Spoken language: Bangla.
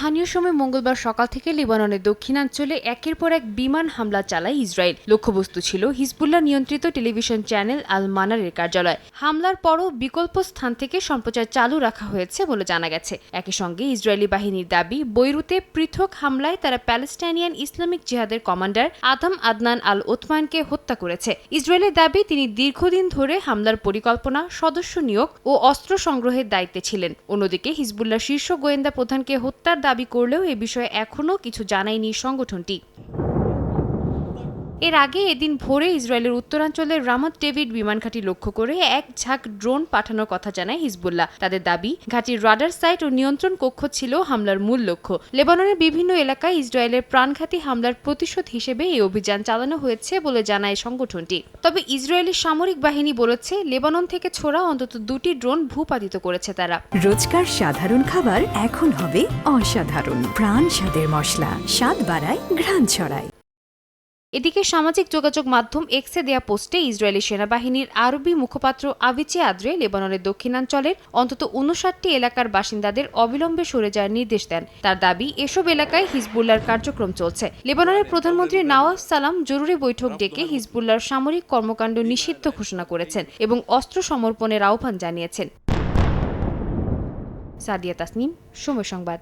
স্থানীয় সময় মঙ্গলবার সকাল থেকে লেবাননের দক্ষিণাঞ্চলে একের পর এক বিমান হামলা চালায় ইসরায়েল। লক্ষ্যবস্তু ছিল হিজবুল্লাহ নিয়ন্ত্রিত টেলিভিশন চ্যানেল আল মানারের কার্যালয়। হামলার পরও বিকল্প স্থান থেকে সম্প্রচার চালু রাখা হয়েছে বলে জানা গেছে। একই সঙ্গে ইসরায়েলি বাহিনীর দাবি, বৈরুতে পৃথক হামলায় তারা প্যালেস্টাইনিয়ান ইসলামিক জিহাদের কমান্ডার আদম আদনান আল ওথমানকে হত্যা করেছে। ইসরায়েলের দাবি, তিনি দীর্ঘদিন ধরে হামলার পরিকল্পনা, সদস্য নিয়োগ ও অস্ত্র সংগ্রহের দায়িত্বে ছিলেন। অন্যদিকে হিজবুল্লাহ শীর্ষ গোয়েন্দা প্রধানকে হত্যার দাবি করলেও এ বিষয়ে এখনও কিছু জানায়নি সংগঠনটি। এর আগে এদিন ভোরে ইসরায়েলের উত্তরাঞ্চলের রামাত ডেভিড বিমান ঘাঁটি লক্ষ্য করে এক ঝাঁক ড্রোন পাঠানোর কথা জানায় হিজবুল্লাহ। তাদের দাবি, ঘাঁটির রাডার সাইট ও নিয়ন্ত্রণ কক্ষ ছিল হামলার মূল লক্ষ্য। লেবাননের বিভিন্ন এলাকায় ইসরায়েলের প্রাণঘাতী হামলার প্রতিশোধ হিসেবে এই অভিযান চালানো হয়েছে বলে জানায় সংগঠনটি। তবে ইসরায়েলি সামরিক বাহিনী বলেছে, লেবানন থেকে ছোড়া অন্তত 2টি ড্রোন ভূপাতিত করেছে তারা। রোজকার সাধারণ খাবার এখন হবে অসাধারণ। প্রাণ স্বাদের মশলা, স্বাদ বাড়ায়, ঘ্রাণ ছড়ায়। এদিকে সামাজিক যোগাযোগ মাধ্যম এক্সে দেয়া পোস্টে ইসরায়েলি সেনাবাহিনীর আরবি মুখপাত্র আভিচি আদ্রে লেবাননের দক্ষিণাঞ্চলের অন্তত 59টি এলাকার বাসিন্দাদের অবিলম্বে সরে যাওয়ার নির্দেশ দেন। তার দাবি, এসব এলাকায় হিজবুল্লাহর কার্যক্রম চলছে। লেবাননের প্রধানমন্ত্রী নওয়াজ সালাম জরুরি বৈঠক ডেকে হিজবুল্লাহর সামরিক কর্মকাণ্ড নিষিদ্ধ ঘোষণা করেছেন এবং অস্ত্র সমর্পণের আহ্বান জানিয়েছেন। সাদিয়া তাসনিম, সময় সংবাদ।